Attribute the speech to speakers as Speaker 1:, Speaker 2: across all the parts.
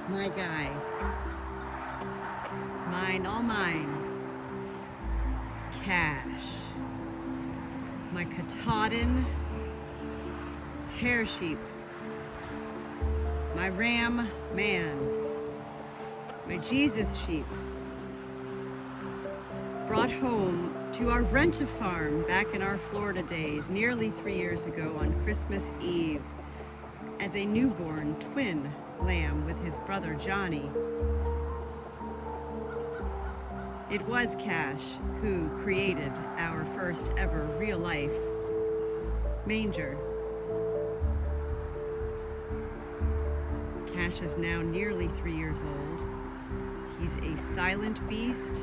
Speaker 1: My guy. Mine, all mine. Cash. My Katahdin hair sheep. My ram man. My Jesus sheep. Brought home to our rent-a-farm back in our Florida days, nearly 3 years ago on Christmas Eve, as a newborn twin lamb with his brother Johnny. It was Cash who created our first ever real-life manger. Cash is now nearly 3 years old. He's a silent beast,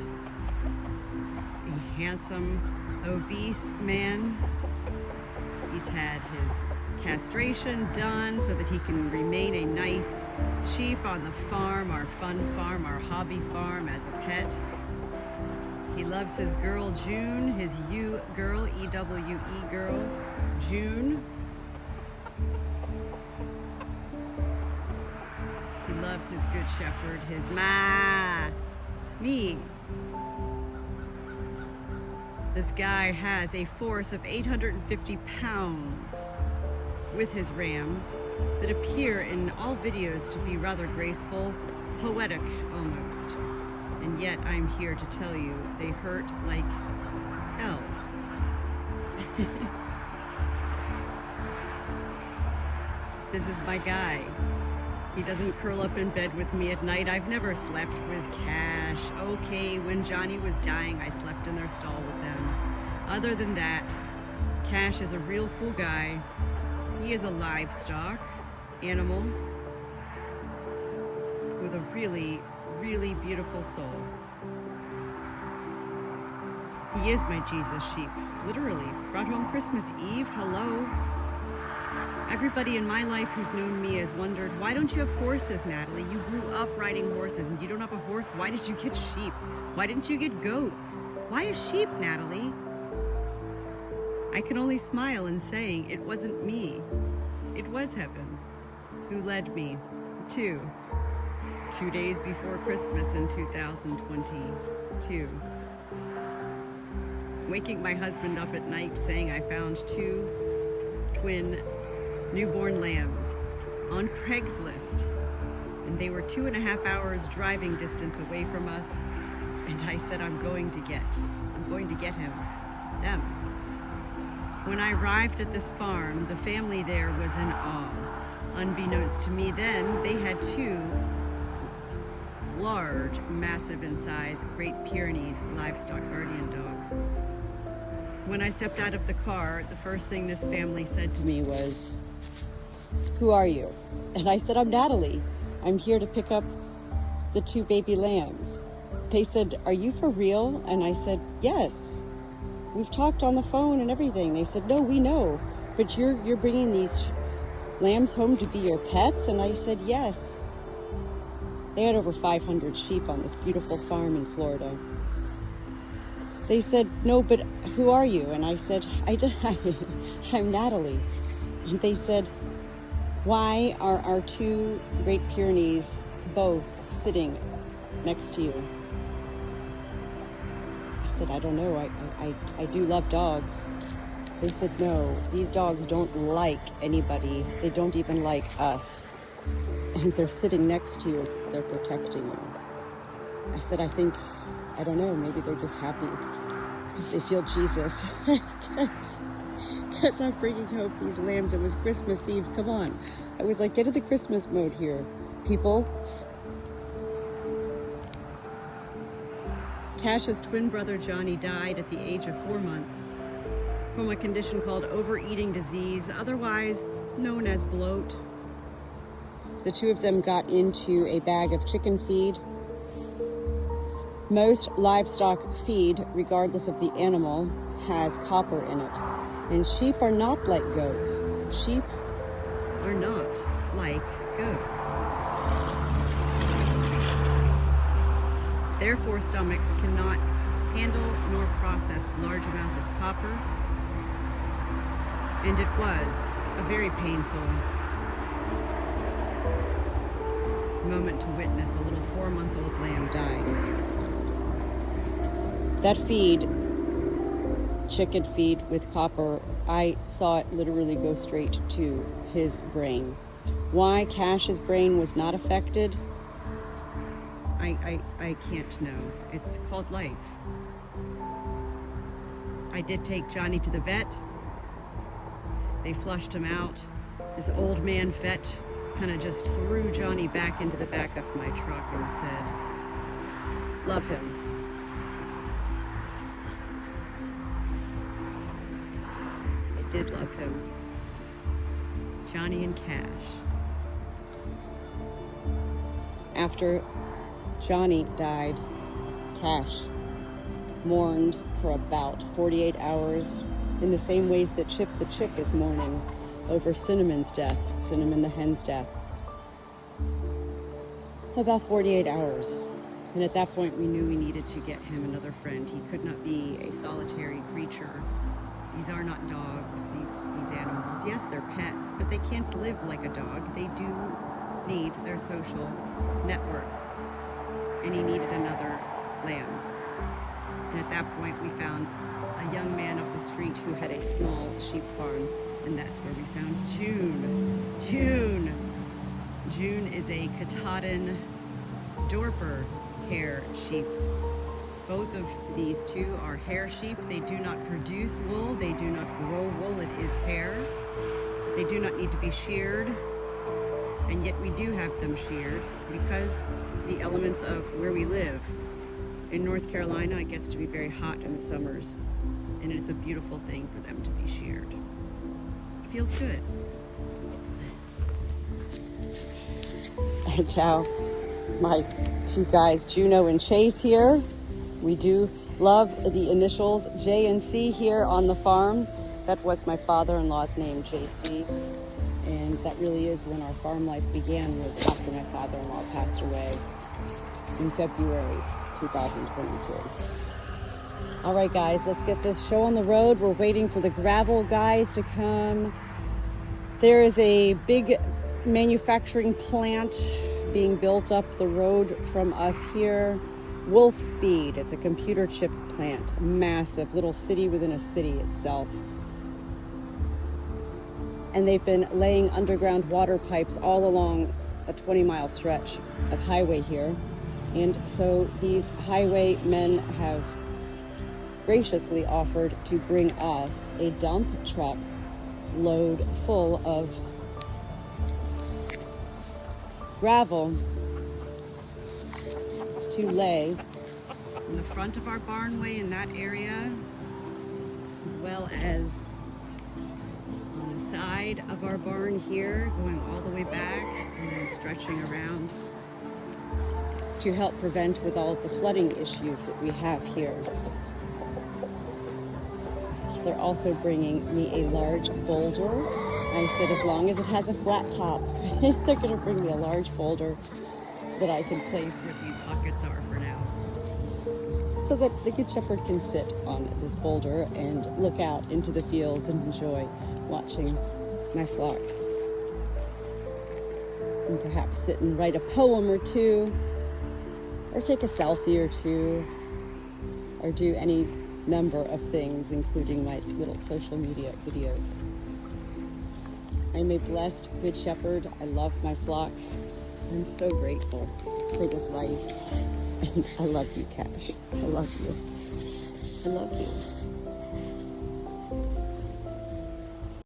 Speaker 1: a handsome, obese man. He's had his castration done so that he can remain a nice sheep on the farm, our fun farm, our hobby farm as a pet. He loves his girl June, his U girl, E-W-E girl, June. He loves his Good Shepherd, his me. This guy has a force of 850 pounds with his rams that appear in all videos to be rather graceful, poetic almost. And yet I'm here to tell you they hurt like hell. This is my guy. He doesn't curl up in bed with me at night. I've never slept with Cash. Okay, when Johnny was dying, I slept in their stall with them. Other than that, Cash is a real cool guy. He is a livestock animal with a really, really beautiful soul. He is my Jesus sheep, literally. Brought home Christmas Eve, hello. Everybody in my life who's known me has wondered, why don't you have horses, Natalie? You grew up riding horses and you don't have a horse. Why did you get sheep? Why didn't you get goats? Why a sheep, Natalie? I can only smile and say it wasn't me. It was heaven who led me to 2 days before Christmas in 2022. Waking my husband up at night saying I found 2 twin newborn lambs on Craigslist, and they were 2.5 hours driving distance away from us, and I said I'm going to get them. When I arrived at this farm, the family there was in awe. Unbeknownst to me then, they had 2 large, massive in size, Great Pyrenees livestock guardian dogs. When I stepped out of the car, the first thing this family said to me was, "Who are you?" And I said, "I'm Natalie. I'm here to pick up the 2 baby lambs." They said, "Are you for real?" And I said, "Yes. We've talked on the phone and everything." They said, "No, we know, but you're bringing these lambs home to be your pets?" And I said, "Yes." They had over 500 sheep on this beautiful farm in Florida. They said, "No, but who are you?" And I said, I'm Natalie. And they said, "Why are our 2 Great Pyrenees both sitting next to you?" I said, "I don't know. I do love dogs." They said, "No, these dogs don't like anybody. They don't even like us. And they're sitting next to you as they're protecting you." I said, I don't know, maybe they're just happy because they feel Jesus. Because I'm bringing home these lambs. It was Christmas Eve. Come on. I was like, get in the Christmas mode here, people. Cash's twin brother Johnny died at the age of 4 months from a condition called overeating disease, otherwise known as bloat. The 2 of them got into a bag of chicken feed. Most livestock feed, regardless of the animal, has copper in it. And sheep are not like goats. Sheep are not like goats. Therefore, stomachs cannot handle nor process large amounts of copper. And it was a very painful moment to witness a little 4-month-old lamb dying. That feed, chicken feed with copper, I saw it literally go straight to his brain. Why Cash's brain was not affected, I can't know. It's called life. I did take Johnny to the vet. They flushed him out. This old man vet kind of just threw Johnny back into the back of my truck and said, love him. I did love him. Johnny and Cash. After Johnny died, Cash mourned for about 48 hours in the same ways that Chip the chick is mourning over Cinnamon's death, Cinnamon the hen's death. About 48 hours. And at that point we knew we needed to get him another friend. He could not be a solitary creature. These are not dogs, these animals. Yes, they're pets, but they can't live like a dog. They do need their social network. And he needed another lamb. And at that point we found a young man up the street who had a small sheep farm, and that's where we found June. June is a Katahdin Dorper hair sheep. Both of these two are hair sheep. They do not produce wool, they do not grow wool, it is hair. They do not need to be sheared, and yet we do have them sheared because the elements of where we live. In North Carolina, it gets to be very hot in the summers, and it's a beautiful thing for them to be sheared. It feels good. And now, my two guys, Juno and Chase here. We do love the initials J and C here on the farm. That was my father-in-law's name, JC. And that really is when our farm life began, was after my father-in-law passed away in February 2022. All right, guys, let's get this show on the road. We're waiting for the gravel guys to come. There is a big manufacturing plant being built up the road from us here. Wolf Speed, it's a computer chip plant, massive little city within a city itself. And they've been laying underground water pipes all along a 20-mile stretch of highway here. And so these highwaymen have graciously offered to bring us a dump truck load full of gravel to lay in the front of our barnway in that area, as well as on the side of our barn here, going all the way back and then stretching around to help prevent with all of the flooding issues that we have here. They're also bringing me a large boulder. I said as long as it has a flat top, they're going to bring me a large boulder that I can place where these buckets are for now, so that the Good Shepherd can sit on this boulder and look out into the fields and enjoy watching my flock. And perhaps sit and write a poem or two, or take a selfie or two, or do any number of things, including my little social media videos. I'm a blessed Good Shepherd. I love my flock. I'm so grateful for this life. And I love you, Cash. I love you. I love you.